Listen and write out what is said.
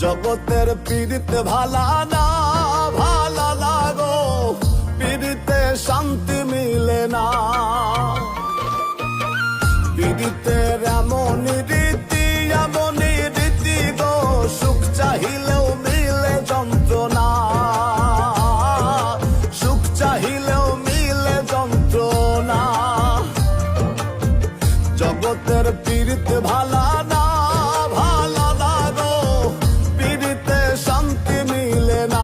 জগতের পীড়িতে ভালা না ভালা লাগো, পীড়িতে শান্তি মিলে না। পীড়িতের এমনই রীতি গো, সুখ চাহিলেও মিলে যন্ত্রণা, সুখ চাহিলেও মিলে যন্ত্রণা। জগতের